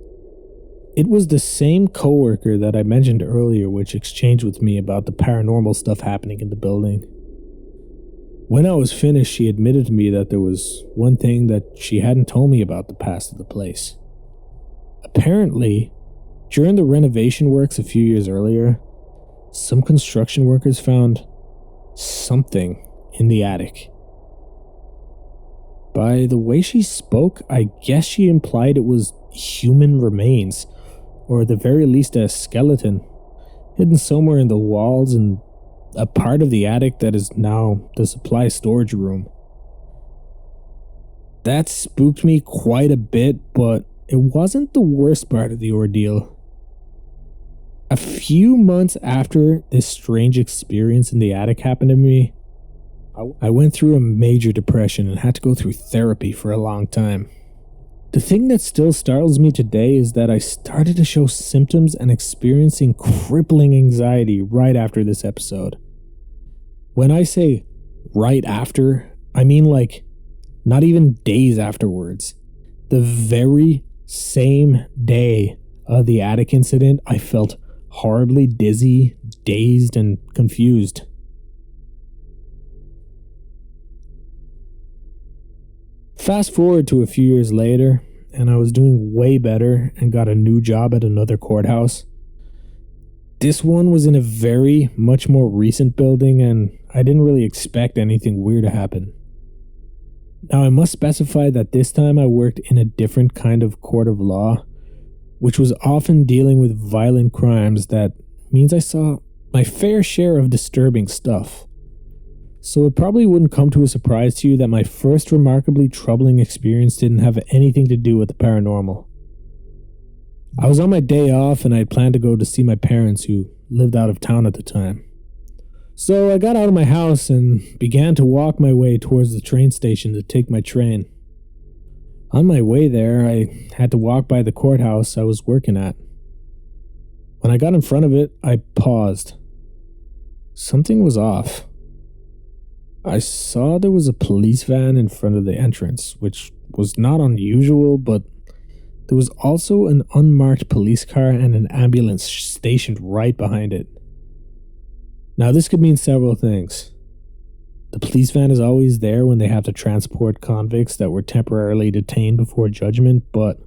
Speaker 4: It was the same coworker that I mentioned earlier which exchanged with me about the paranormal stuff happening in the building. When I was finished, she admitted to me that there was one thing that she hadn't told me about the past of the place. Apparently, during the renovation works a few years earlier, some construction workers found something in the attic. By the way she spoke, I guess she implied it was human remains, or at the very least a skeleton, hidden somewhere in the walls and a part of the attic that is now the supply storage room. That spooked me quite a bit, but it wasn't the worst part of the ordeal. A few months after this strange experience in the attic happened to me, I went through a major depression and had to go through therapy for a long time. The thing that still startles me today is that I started to show symptoms and experiencing crippling anxiety right after this episode. When I say right after, I mean like not even days afterwards. The very same day of the attic incident, I felt horribly dizzy, dazed, and confused. Fast forward to a few years later, and I was doing way better and got a new job at another courthouse. This one was in a very much more recent building, and I didn't really expect anything weird to happen. Now, I must specify that this time I worked in a different kind of court of law, which was often dealing with violent crimes. That means I saw my fair share of disturbing stuff. So it probably wouldn't come to a surprise to you that my first remarkably troubling experience didn't have anything to do with the paranormal. I was on my day off and I had planned to go to see my parents who lived out of town at the time. So I got out of my house and began to walk my way towards the train station to take my train. On my way there, I had to walk by the courthouse I was working at. When I got in front of it, I paused. Something was off. I saw there was a police van in front of the entrance, which was not unusual, but there was also an unmarked police car and an ambulance stationed right behind it. Now, this could mean several things. The police van is always there when they have to transport convicts that were temporarily detained before judgment, but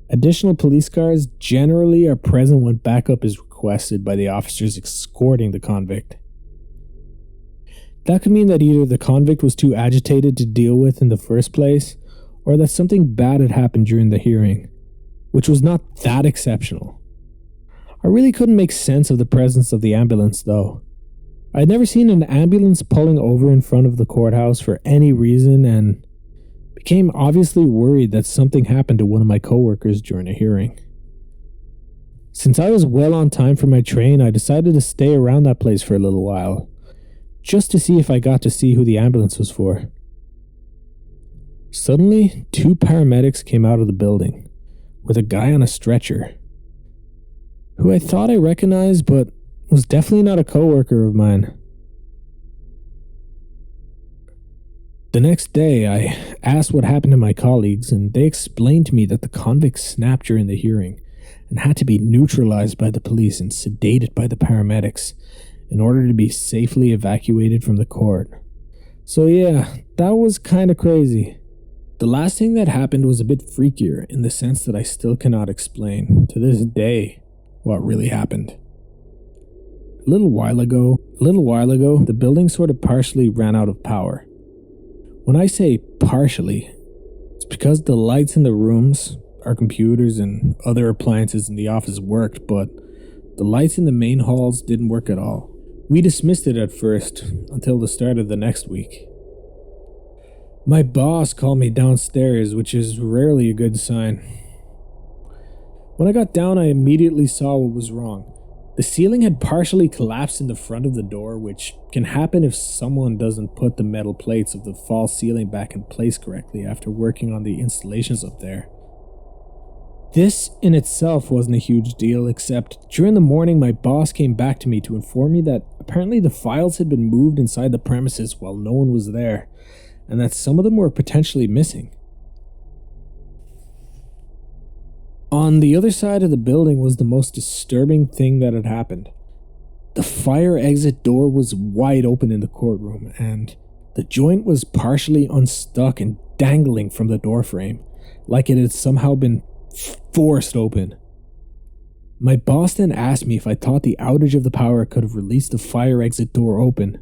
Speaker 4: additional police cars generally are present when backup is requested by the officers escorting the convict. That could mean that either the convict was too agitated to deal with in the first place, or that something bad had happened during the hearing, which was not that exceptional. I really couldn't make sense of the presence of the ambulance, though. I'd never seen an ambulance pulling over in front of the courthouse for any reason and became obviously worried that something happened to one of my coworkers during a hearing. Since I was well on time for my train, I decided to stay around that place for a little while, just to see if I got to see who the ambulance was for. Suddenly, 2 paramedics came out of the building, with a guy on a stretcher, who I thought I recognized but was definitely not a coworker of mine. The next day, I asked what happened to my colleagues, and they explained to me that the convict snapped during the hearing and had to be neutralized by the police and sedated by the paramedics in order to be safely evacuated from the court. So yeah, that was kinda crazy. The last thing that happened was a bit freakier in the sense that I still cannot explain, to this day, what really happened. A little while ago, the building sort of partially ran out of power. When I say partially, it's because the lights in the rooms, our computers and other appliances in the office worked, but the lights in the main halls didn't work at all. We dismissed it at first, until the start of the next week. My boss called me downstairs, which is rarely a good sign. When I got down, I immediately saw what was wrong. The ceiling had partially collapsed in the front of the door, which can happen if someone doesn't put the metal plates of the false ceiling back in place correctly after working on the installations up there. This in itself wasn't a huge deal, except during the morning my boss came back to me to inform me that apparently the files had been moved inside the premises while no one was there, and that some of them were potentially missing. On the other side of the building was the most disturbing thing that had happened. The fire exit door was wide open in the courtroom, and the joint was partially unstuck and dangling from the doorframe, like it had somehow been forced open. My boss then asked me if I thought the outage of the power could have released the fire exit door open.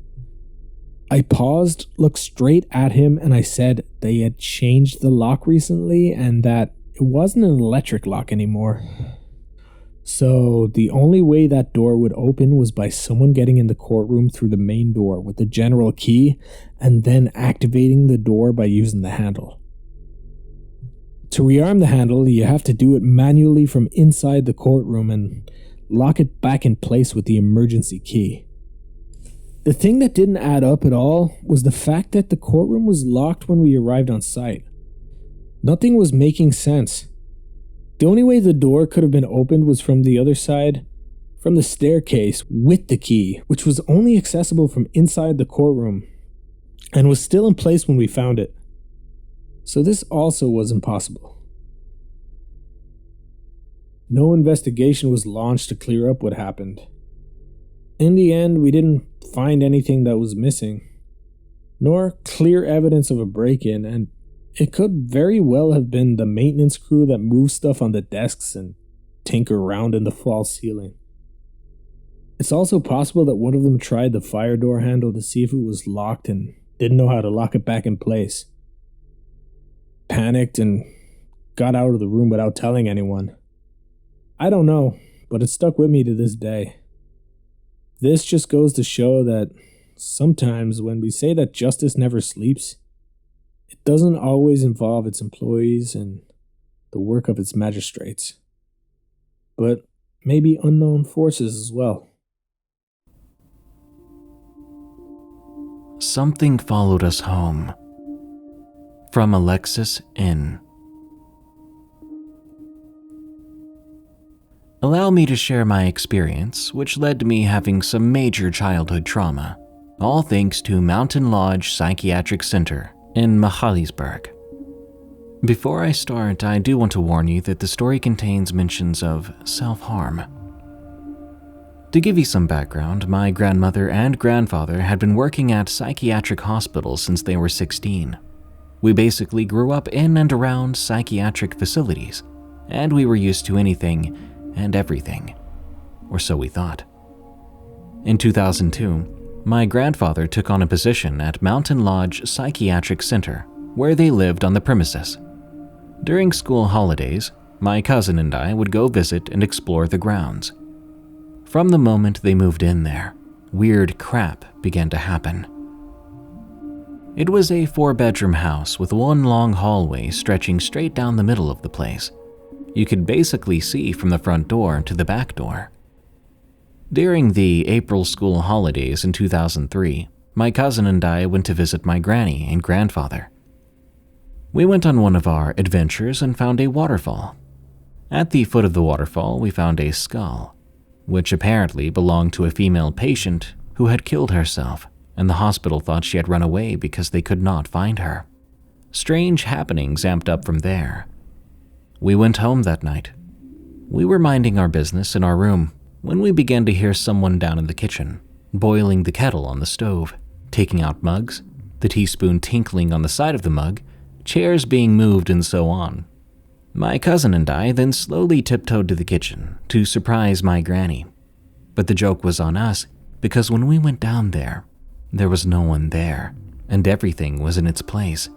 Speaker 4: I paused, looked straight at him, and I said they had changed the lock recently and that it wasn't an electric lock anymore. So the only way that door would open was by someone getting in the courtroom through the main door with the general key and then activating the door by using the handle. To rearm the handle, you have to do it manually from inside the courtroom and lock it back in place with the emergency key. The thing that didn't add up at all was the fact that the courtroom was locked when we arrived on site. Nothing was making sense. The only way the door could have been opened was from the other side, from the staircase with the key, which was only accessible from inside the courtroom and was still in place when we found it. So this also was impossible. No investigation was launched to clear up what happened. In the end, we didn't find anything that was missing, nor clear evidence of a break-in, and it could very well have been the maintenance crew that moved stuff on the desks and tinker around in the false ceiling. It's also possible that one of them tried the fire door handle to see if it was locked and didn't know how to lock it back in place. Panicked and got out of the room without telling anyone. I don't know, but it stuck with me to this day. This just goes to show that sometimes when we say that justice never sleeps, it doesn't always involve its employees and the work of its magistrates, but maybe unknown forces as well.
Speaker 1: Something followed us home. From Alexis N. Allow me to share my experience, which led to me having some major childhood trauma, all thanks to Mountain Lodge Psychiatric Center in Mahalisburg. Before I start, I do want to warn you that the story contains mentions of self-harm. To give you some background, my grandmother and grandfather had been working at psychiatric hospitals since they were 16. We basically grew up in and around psychiatric facilities, and we were used to anything and everything, or so we thought. In 2002, my grandfather took on a position at Mountain Lodge Psychiatric Center, where they lived on the premises. During school holidays, my cousin and I would go visit and explore the grounds. From the moment they moved in there, weird crap began to happen. It was a 4-bedroom house with one long hallway stretching straight down the middle of the place. You could basically see from the front door to the back door. During the April school holidays in 2003, my cousin and I went to visit my granny and grandfather. We went on one of our adventures and found a waterfall. At the foot of the waterfall, we found a skull, which apparently belonged to a female patient who had killed herself, and the hospital thought she had run away because they could not find her. Strange happenings amped up from there. We went home that night. We were minding our business in our room when we began to hear someone down in the kitchen, boiling the kettle on the stove, taking out mugs, the teaspoon tinkling on the side of the mug, chairs being moved, and so on. My cousin and I then slowly tiptoed to the kitchen to surprise my granny. But the joke was on us because when we went down there was no one there, and everything was in its place.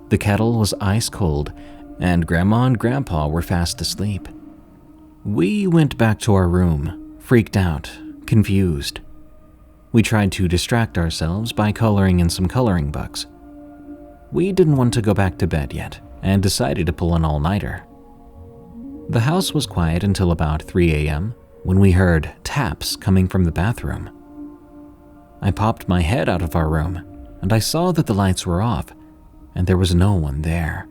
Speaker 1: The kettle was ice cold, and Grandma and Grandpa were fast asleep. We went back to our room, freaked out, confused. We tried to distract ourselves by coloring in some coloring books. We didn't want to go back to bed yet, and decided to pull an all-nighter. The house was quiet until about 3 a.m. when we heard taps coming from the bathroom. I popped my head out of our room, and I saw that the lights were off, and there was no one there.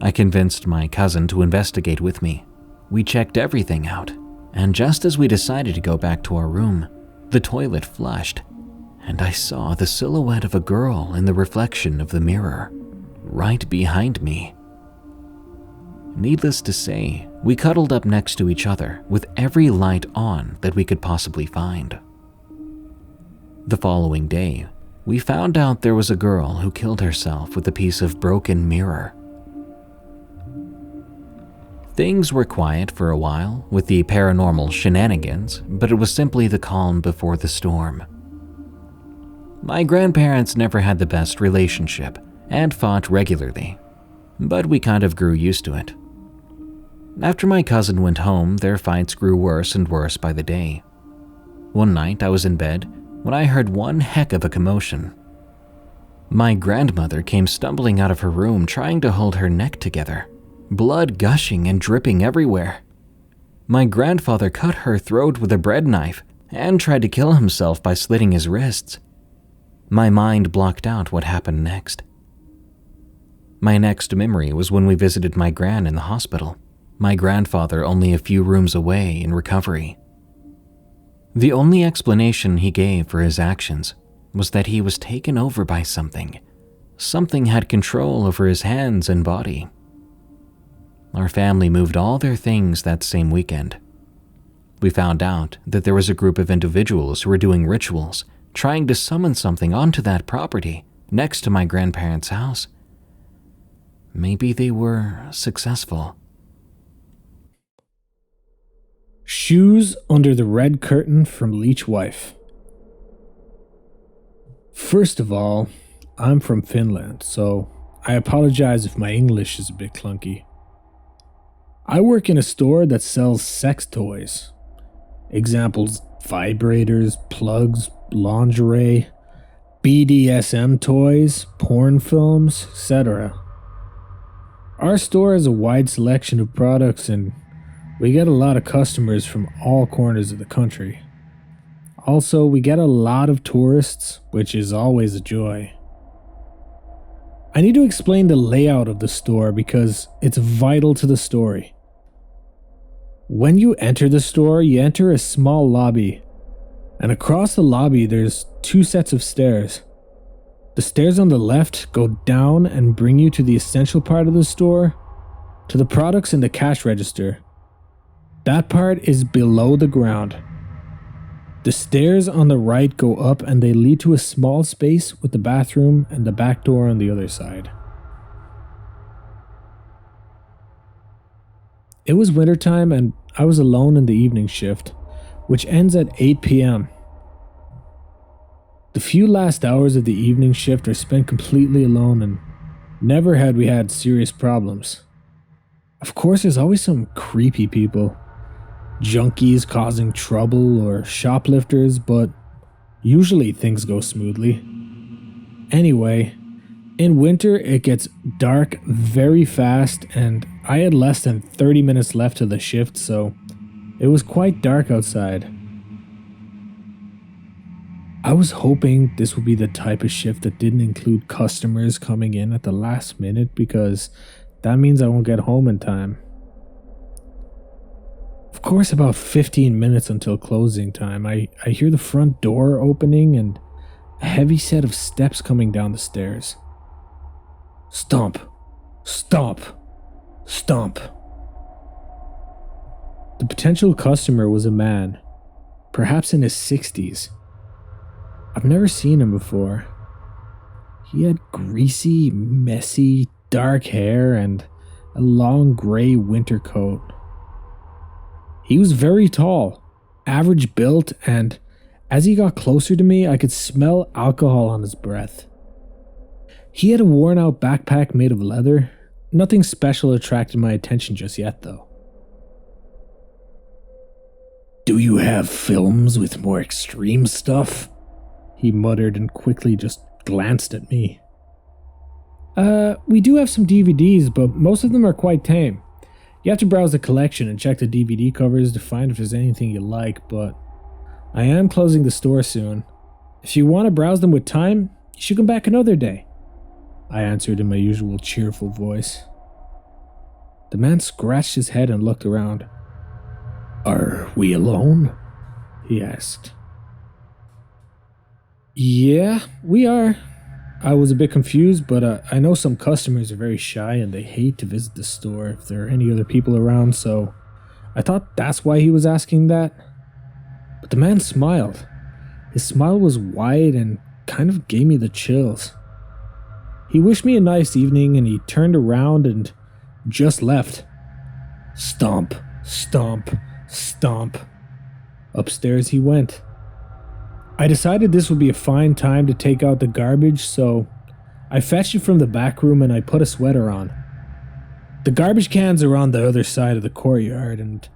Speaker 1: I convinced my cousin to investigate with me. We checked everything out, and just as we decided to go back to our room, the toilet flushed, and I saw the silhouette of a girl in the reflection of the mirror, right behind me. Needless to say, we cuddled up next to each other with every light on that we could possibly find. The following day, we found out there was a girl who killed herself with a piece of broken mirror. Things were quiet for a while with the paranormal shenanigans, but it was simply the calm before the storm. My grandparents never had the best relationship and fought regularly, but we kind of grew used to it. After my cousin went home, their fights grew worse and worse by the day. One night I was in bed when I heard one heck of a commotion. My grandmother came stumbling out of her room trying to hold her neck together, blood gushing and dripping everywhere. My grandfather cut her throat with a bread knife and tried to kill himself by slitting his wrists. My mind blocked out what happened next. My next memory was when we visited my gran in the hospital, my grandfather only a few rooms away in recovery. The only explanation he gave for his actions was that he was taken over by something. Something had control over his hands and body. Our family moved all their things that same weekend. We found out that there was a group of individuals who were doing rituals, trying to summon something onto that property next to my grandparents' house. Maybe they were successful.
Speaker 4: Shoes under the red curtain from Leech Wife. First of all, I'm from Finland, so I apologize if my English is a bit clunky. I work in a store that sells sex toys. Examples: vibrators, plugs, lingerie, BDSM toys, porn films, etc. Our store has a wide selection of products, and we get a lot of customers from all corners of the country. Also, we get a lot of tourists, which is always a joy. I need to explain the layout of the store because it's vital to the story. When you enter the store, you enter a small lobby, and across the lobby there's 2 sets of stairs. The stairs on the left go down and bring you to the essential part of the store, to the products in the cash register. That part is below the ground. The stairs on the right go up and they lead to a small space with the bathroom and the back door on the other side. It was wintertime and I was alone in the evening shift, which ends at 8 p.m. The few last hours of the evening shift are spent completely alone, and never had we had serious problems. Of course, there's always some creepy people. junkies causing trouble or shoplifters, but usually things go smoothly. Anyway, in winter it gets dark very fast and I had less than 30 minutes left to the shift, so it was quite dark outside. I was hoping this would be the type of shift that didn't include customers coming in at the last minute, because that means I won't get home in time. Of course, about 15 minutes until closing time, I hear the front door opening and a heavy set of steps coming down the stairs. Stomp, stomp, stomp. The potential customer was a man, perhaps in his 60s. I've never seen him before. He had greasy, messy, dark hair and a long gray winter coat. He was very tall, average built, and as he got closer to me, I could smell alcohol on his breath. He had a worn-out backpack made of leather. Nothing special attracted my attention just yet, though. "Do you have films with more extreme stuff?" he muttered and quickly just glanced at me. We do have some DVDs, but most of them are quite tame. You have to browse the collection and check the DVD covers to find if there's anything you like, but I am closing the store soon. If you want to browse them with time, you should come back another day," I answered in my usual cheerful voice. The man scratched his head and looked around. "Are we alone?" he asked. "Yeah, we are." I was a bit confused, but I know some customers are very shy and they hate to visit the store if there are any other people around, so I thought that's why he was asking that. But the man smiled. His smile was wide and kind of gave me the chills. He wished me a nice evening and he turned around and just left. Stomp, stomp, stomp. Upstairs he went. I decided this would be a fine time to take out the garbage, so I fetched it from the back room and I put a sweater on. The garbage cans are on the other side of the courtyard and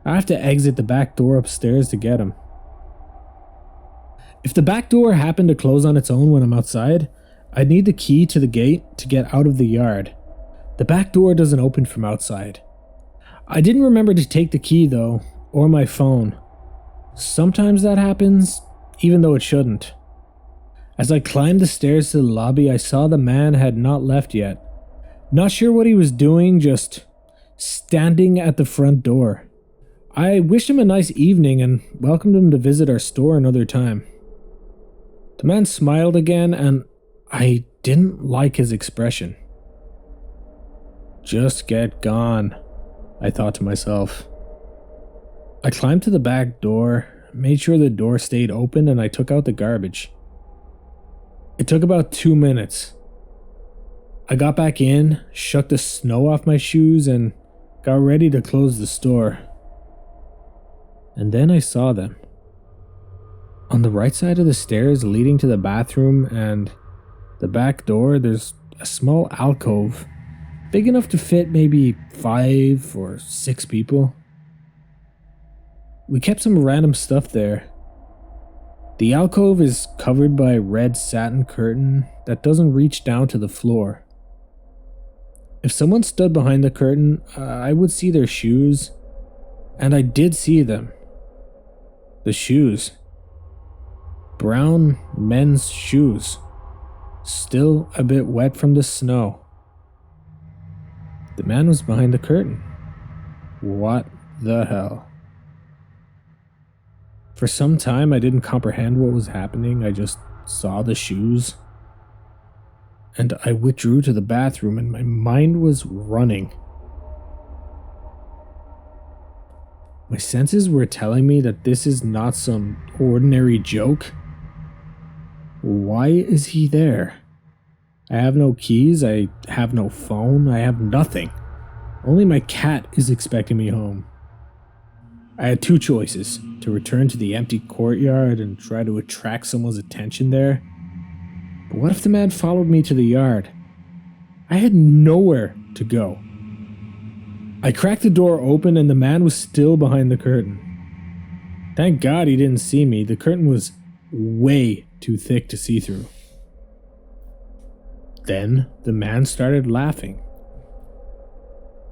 Speaker 4: I have to exit the back door upstairs to get them. If the back door happened to close on its own when I'm outside, I'd need the key to the gate to get out of the yard. The back door doesn't open from outside. I didn't remember to take the key though, or my phone. Sometimes that happens, even though it shouldn't. As I climbed the stairs to the lobby, I saw the man had not left yet. Not sure what he was doing, just standing at the front door. I wished him a nice evening and welcomed him to visit our store another time. The man smiled again and I didn't like his expression. Just get gone, I thought to myself. I climbed to the back door, made sure the door stayed open, and I took out the garbage. It took about 2 minutes. I got back in, shook the snow off my shoes, and got ready to close the store. And then I saw them. On the right side of the stairs leading to the bathroom and the back door, there's a small alcove, big enough to fit maybe 5 or 6 people. We kept some random stuff there. The alcove is covered by a red satin curtain that doesn't reach down to the floor. If someone stood behind the curtain, I would see their shoes, and I did see them. The shoes. Brown men's shoes. Still a bit wet from the snow. The man was behind the curtain. What the hell? For some time, I didn't comprehend what was happening. I just saw the shoes. And I withdrew to the bathroom and my mind was running. My senses were telling me that this is not some ordinary joke. Why is he there? I have no keys, I have no phone, I have nothing. Only my cat is expecting me home. I had 2 choices, to return to the empty courtyard and try to attract someone's attention there. But what if the man followed me to the yard? I had nowhere to go. I cracked the door open and the man was still behind the curtain. Thank God he didn't see me. The curtain was way too thick to see through. Then the man started laughing.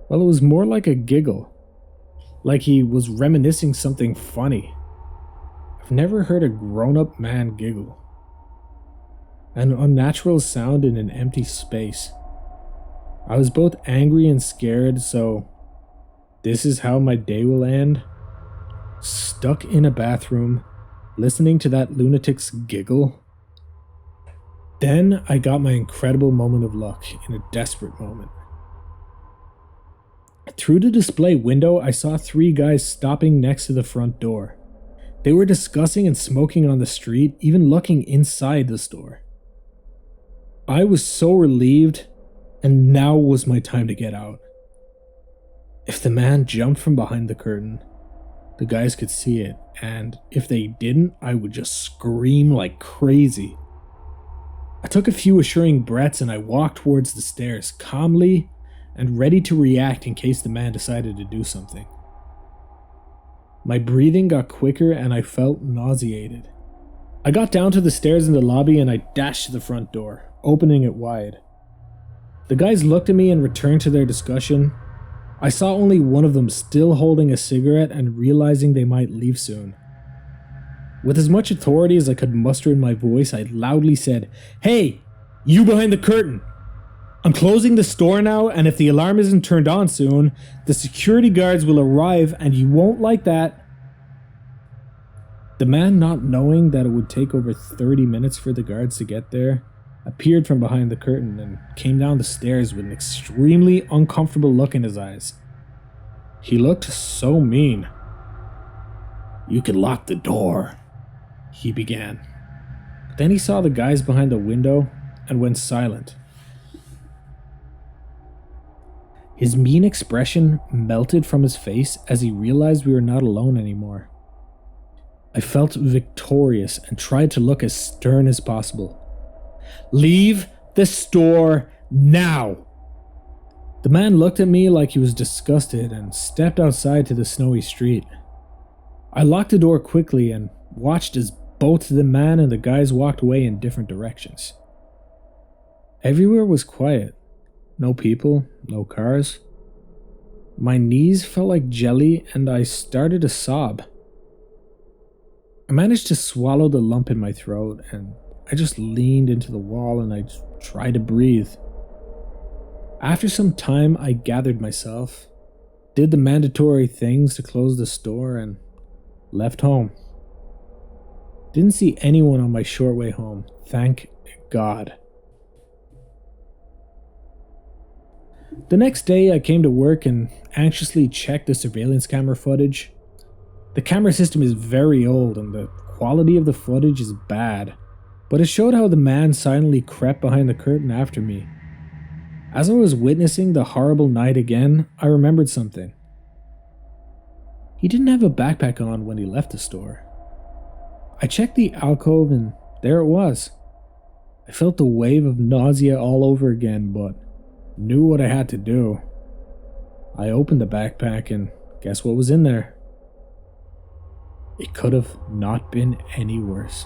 Speaker 4: Well, it was more like a giggle, like he was reminiscing something funny. I've never heard a grown-up man giggle. An unnatural sound in an empty space. I was both angry and scared, so this is how my day will end. Stuck in a bathroom, listening to that lunatic's giggle. Then I got my incredible moment of luck in a desperate moment. Through the display window, I saw 3 guys stopping next to the front door. They were discussing and smoking on the street, even looking inside the store. I was so relieved, and now was my time to get out. If the man jumped from behind the curtain, the guys could see it, and if they didn't, I would just scream like crazy. I took a few assuring breaths and I walked towards the stairs, calmly and ready to react in case the man decided to do something. My breathing got quicker and I felt nauseated. I got down to the stairs in the lobby and I dashed to the front door, opening it wide. The guys looked at me and returned to their discussion. I saw only one of them still holding a cigarette and realizing they might leave soon. With as much authority as I could muster in my voice, I loudly said, "Hey, you behind the curtain! I'm closing the store now, and if the alarm isn't turned on soon, the security guards will arrive and you won't like that." The man, not knowing that it would take over 30 minutes for the guards to get there, appeared from behind the curtain and came down the stairs with an extremely uncomfortable look in his eyes. He looked so mean. "You can lock the door," he began. Then he saw the guys behind the window and went silent. His mean expression melted from his face as he realized we were not alone anymore. I felt victorious and tried to look as stern as possible. "Leave the store now!" The man looked at me like he was disgusted and stepped outside to the snowy street. I locked the door quickly and watched as both the man and the guys walked away in different directions. Everywhere was quiet. No people, no cars. My knees felt like jelly and I started to sob. I managed to swallow the lump in my throat and I just leaned into the wall and I tried to breathe. After some time, I gathered myself, did the mandatory things to close the store, and left home. Didn't see anyone on my short way home, thank God. The next day, I came to work and anxiously checked the surveillance camera footage. The camera system is very old and the quality of the footage is bad, but it showed how the man silently crept behind the curtain after me. As I was witnessing the horrible night again, I remembered something. He didn't have a backpack on when he left the store. I checked the alcove and there it was. I felt the wave of nausea all over again, but knew what I had to do. I opened the backpack and guess what was in there? It could have not been any worse.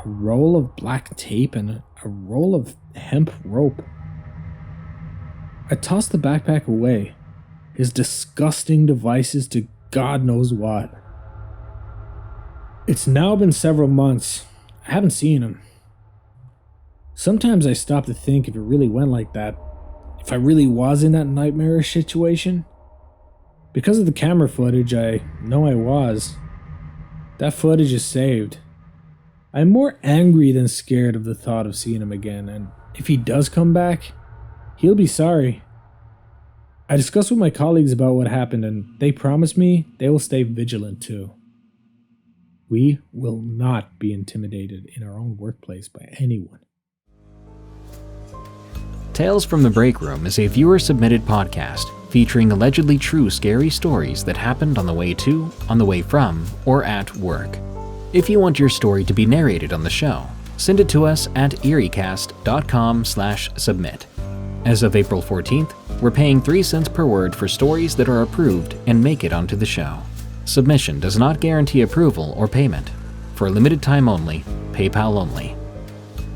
Speaker 4: A roll of black tape and a roll of hemp rope. I tossed the backpack away, his disgusting devices to God knows what. It's now been several months. I haven't seen him. Sometimes I stop to think if it really went like that, if I really was in that nightmarish situation. Because of the camera footage, I know I was. That footage is saved. I'm more angry than scared of the thought of seeing him again, and if he does come back, he'll be sorry. I discussed with my colleagues about what happened and they promised me they will stay vigilant too. We will not be intimidated in our own workplace by anyone.
Speaker 1: Tales from the Break Room is a viewer-submitted podcast featuring allegedly true scary stories that happened on the way to, on the way from, or at work. If you want your story to be narrated on the show, send it to us at eeriecast.com/submit. As of April 14th, We're paying 3 cents per word for stories that are approved and make it onto the show. Submission does not guarantee approval or payment. For a limited time only, PayPal only.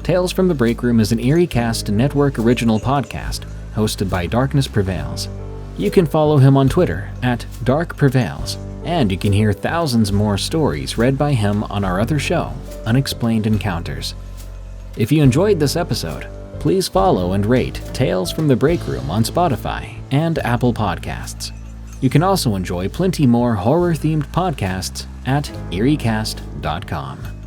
Speaker 1: Tales from the Break Room is an EerieCast Network original podcast hosted by Darkness Prevails. You can follow him on Twitter at Dark Prevails, and you can hear thousands more stories read by him on our other show, Unexplained Encounters. If you enjoyed this episode, please follow and rate Tales from the Break Room on Spotify and Apple Podcasts. You can also enjoy plenty more horror-themed podcasts at EerieCast.com.